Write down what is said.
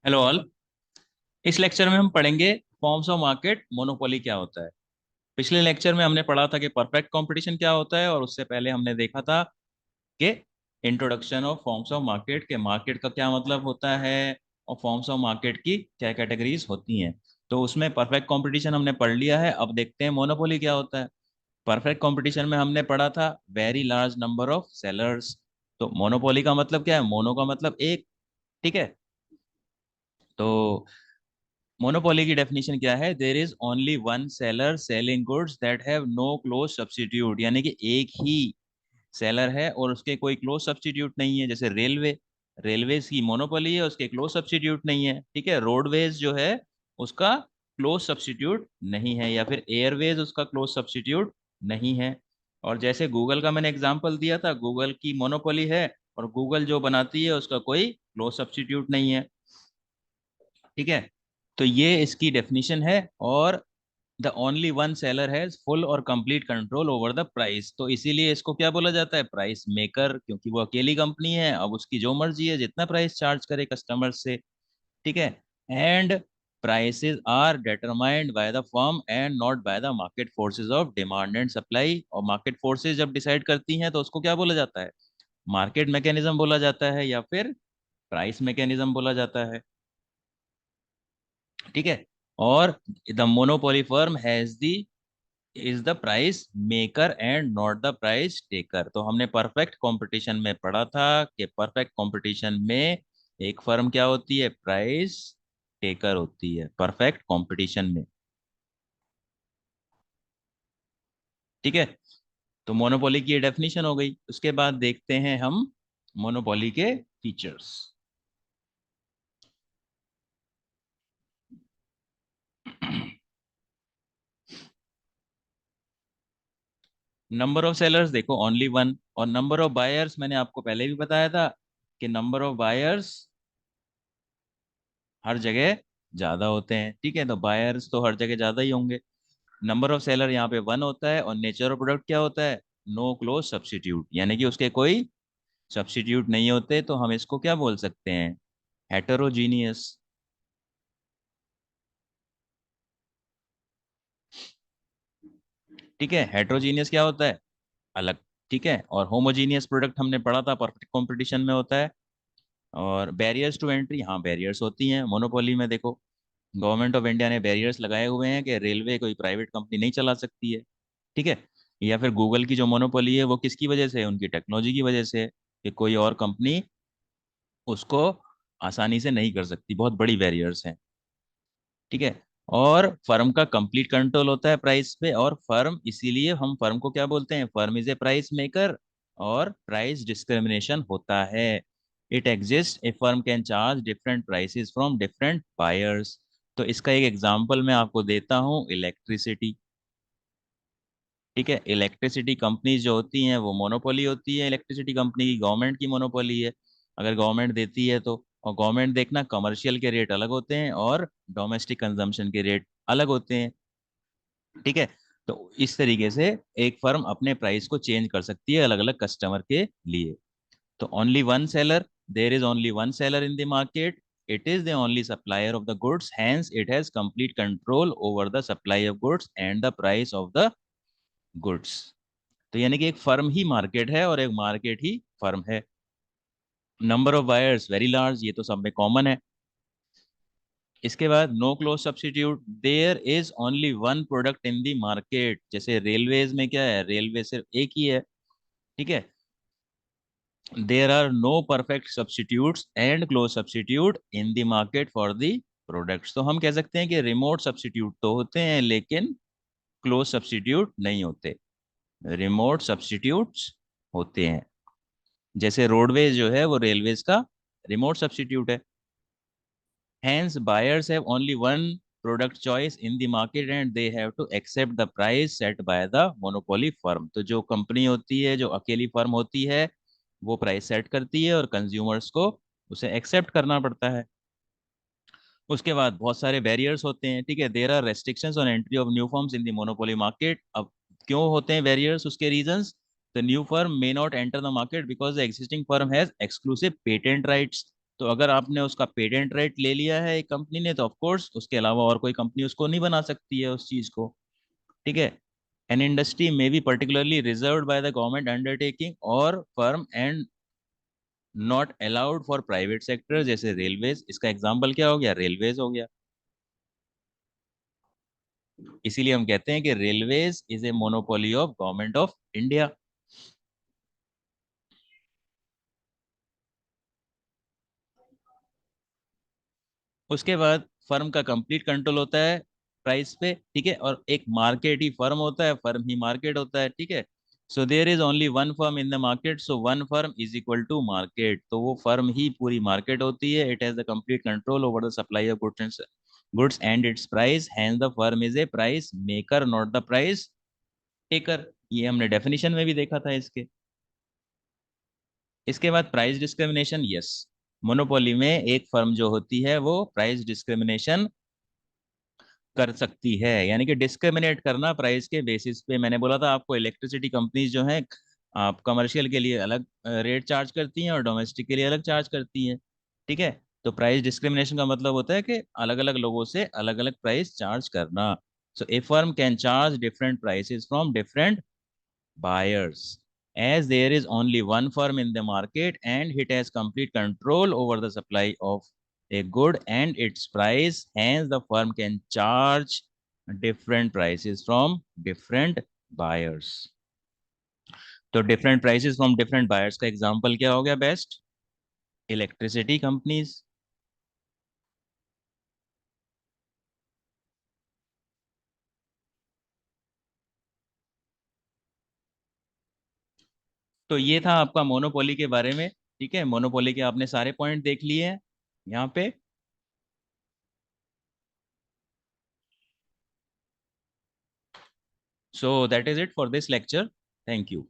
Hello all. इस lecture में हम पढ़ेंगे फॉर्म्स ऑफ मार्केट मोनोपोली क्या होता है। पिछले लेक्चर में हमने पढ़ा था कि परफेक्ट कंपटीशन क्या होता है, और उससे पहले हमने देखा था कि introduction of forms of market के मार्केट का क्या मतलब होता है और फॉर्म्स ऑफ मार्केट की क्या कैटेगरीज होती हैं। तो उसमें परफेक्ट कंपटीशन हमने पढ़ लिया है। अब देखते हैं मोनोपोली क्या होता है। परफेक्ट कंपटीशन में हमने पढ़ा था very large number of sellers. तो मोनोपोली का मतलब क्या है? मोनो का मतलब एक। ठीक है। तो मोनोपोली की डेफिनेशन क्या है? There is only one seller selling goods that have no close substitute, यानी कि एक ही सेलर है और उसके कोई क्लोज सब्स्टिट्यूट नहीं है। जैसे रेलवे, रेलवेज की मोनोपोली है, उसके क्लोज सब्स्टिट्यूट नहीं है। ठीक है। रोडवेज जो है उसका क्लोज सब्स्टिट्यूट नहीं है, या फिर एयरवेज उसका क्लोज सब्स्टिट्यूट नहीं है। और जैसे गूगल का मैंने एग्जांपल दिया था, गूगल की मोनोपोली है और गूगल जो बनाती है उसका कोई क्लोज सब्स्टिट्यूट नहीं है। ठीक है। तो ये इसकी डेफिनेशन है। और the only one seller has full और complete control over the price, तो इसीलिए इसको क्या बोला जाता है? प्राइस मेकर, क्योंकि वो अकेली कंपनी है। अब उसकी जो मर्जी है जितना प्राइस चार्ज करे कस्टमर से। ठीक है। And prices are determined by the firm and not by the market forces of demand and supply. और मार्केट फोर्सेस जब डिसाइड करती हैं तो उसको क्या बोला जाता है? मार्केट मैकेनिज्म बोला जाता है, या फिर प्राइस मैकेनिज्म बोला जाता है। ठीक है। और the monopoly firm has the is the price maker and not the price taker. तो हमने परफेक्ट कंपटीशन में पढ़ा था कि परफेक्ट कंपटीशन में एक फर्म क्या होती है? प्राइस टेकर होती है परफेक्ट कंपटीशन में। ठीक है। तो मोनोपोली की ये डेफिनेशन हो गई। उसके बाद देखते हैं हम मोनोपोली के फीचर्स। नंबर ऑफ सेलर्स देखो ओनली वन, और नंबर ऑफ बायर्स मैंने आपको पहले भी बताया था कि नंबर ऑफ बायर्स हर जगह ज्यादा होते हैं। ठीक है। तो बायर्स तो हर जगह ज्यादा ही होंगे। नंबर ऑफ सेलर यहाँ पे वन होता है। और नेचर ऑफ प्रोडक्ट क्या होता है? नो क्लोज सब्स्टिट्यूट, यानी कि उसके कोई सब्स्टिट्यूट नहीं होते। तो हम इसको क्या बोल सकते हैं? हेटेरोजीनियस। ठीक है। हेटेरोजीनियस क्या होता है? अलग। ठीक है। और होमोजीनियस प्रोडक्ट हमने पढ़ा था परफेक्ट कंपटीशन में होता है। और बैरियर्स टू एंट्री, हाँ बैरियर्स होती हैं मोनोपोली में। देखो, गवर्नमेंट ऑफ इंडिया ने बैरियर्स लगाए हुए हैं कि रेलवे कोई प्राइवेट कंपनी नहीं चला सकती है। ठीक है। या फिर गूगल की जो मोनोपोली है वो किसकी वजह से है? उनकी टेक्नोलॉजी की वजह से है, कि कोई और कंपनी उसको आसानी से नहीं कर सकती। बहुत बड़ी बैरियर्स हैं। ठीक है। और फर्म का कंप्लीट कंट्रोल होता है प्राइस पे। और फर्म, इसीलिए हम फर्म को क्या बोलते हैं? Firm is a price maker. और प्राइस डिस्क्रिमिनेशन होता है। It exist, A firm can charge different prices from different buyers. तो इसका एक एग्जांपल मैं आपको देता हूँ, इलेक्ट्रिसिटी। ठीक है। इलेक्ट्रिसिटी कंपनीज जो होती हैं वो मोनोपोली होती है। इलेक्ट्रिसिटी कंपनी की गवर्नमेंट की मोनोपोली है, अगर गवर्नमेंट देती है तो। और गवर्नमेंट देखना, कमर्शियल के रेट अलग होते हैं और डोमेस्टिक कंजम्पशन के रेट अलग होते हैं। ठीक है। तो इस तरीके से एक फर्म अपने प्राइस को चेंज कर सकती है अलग अलग कस्टमर के लिए। तो only one seller, there is only one seller in the market. It is the only supplier of the goods, hence it has complete control over the supply of goods and the price of the goods. तो यानी कि एक firm ही market है और एक market ही firm है। Number of buyers very large, ये तो सब में कॉमन है। इसके बाद no close substitute, there is only one product in the market. जैसे रेलवेज में क्या है? रेलवे सिर्फ एक ही है। ठीक है। There are no perfect substitutes and close substitute in the market for the products. तो हम कह सकते हैं कि रिमोट सब्स्टिट्यूट तो होते हैं लेकिन क्लोज सब्स्टिट्यूट नहीं होते। रिमोट सब्स्टिट्यूट्स होते हैं। जैसे रोडवेज जो है वो रेलवेज का रिमोट सब्स्टिट्यूट है। Hence, buyers have only one product choice in the market and they have to accept the price set by the monopoly firm। तो जो कंपनी होती है, जो अकेली फर्म होती है, वो प्राइस सेट करती है और कंज्यूमर्स को उसे एक्सेप्ट करना पड़ता है। उसके बाद बहुत सारे बैरियर्स होते हैं। ठीक है। There are restrictions on entry of new firms in the monopoly market. अब क्यों होते हैं बैरियर्स? उसके reasons. The new firm may not enter the market because the existing firm has exclusive patent rights. तो अगर आपने उसका पेटेंट राइट ले लिया है एक कंपनी ने, तो ऑफ कोर्स उसके अलावा और कोई कंपनी उसको नहीं बना सकती है उस चीज को। ठीक है। एन इंडस्ट्री में be particularly reserved by the government undertaking और firm and not allowed for private sector, जैसे रेलवेज। इसका एग्जांपल क्या हो गया? रेलवेज हो गया। इसीलिए हम कहते हैं कि railways is a monopoly of government of India. उसके बाद फर्म का कंप्लीट कंट्रोल होता है प्राइस पे। ठीक है। और एक मार्केट ही फर्म होता है, फर्म ही मार्केट होता है। ठीक है। So there is only one firm in the market, so one firm is equal to market. तो वो फर्म ही पूरी मार्केट होती है। It has the complete control over the supply of goods and its price, hence the firm is a price maker not the price taker. ये हमने definition में भी देखा था इसके। इसके बाद प्राइस डिस्क्रिमिनेशन। यस, मोनोपोली में एक फर्म जो होती है वो प्राइस डिस्क्रिमिनेशन कर सकती है, यानी कि डिस्क्रिमिनेट करना प्राइस के बेसिस पे। मैंने बोला था आपको, इलेक्ट्रिसिटी कंपनीज जो हैं, आप कमर्शियल के लिए अलग रेट चार्ज करती हैं और डोमेस्टिक के लिए अलग चार्ज करती हैं। ठीक है। तो प्राइस डिस्क्रिमिनेशन का मतलब होता है कि अलग अलग लोगों से अलग अलग प्राइस चार्ज करना। So a firm can charge different prices from different buyers, as there is only one firm in the market and it has complete control over the supply of a good and its price, hence the firm can charge different prices from different buyers. तो different prices from different buyers का example क्या हो गया? Best electricity companies. तो ये था आपका monopoly के बारे में। ठीक है। मोनोपोली के आपने सारे पॉइंट देख लिए हैं यहाँ पे। So that is it for this lecture. Thank you.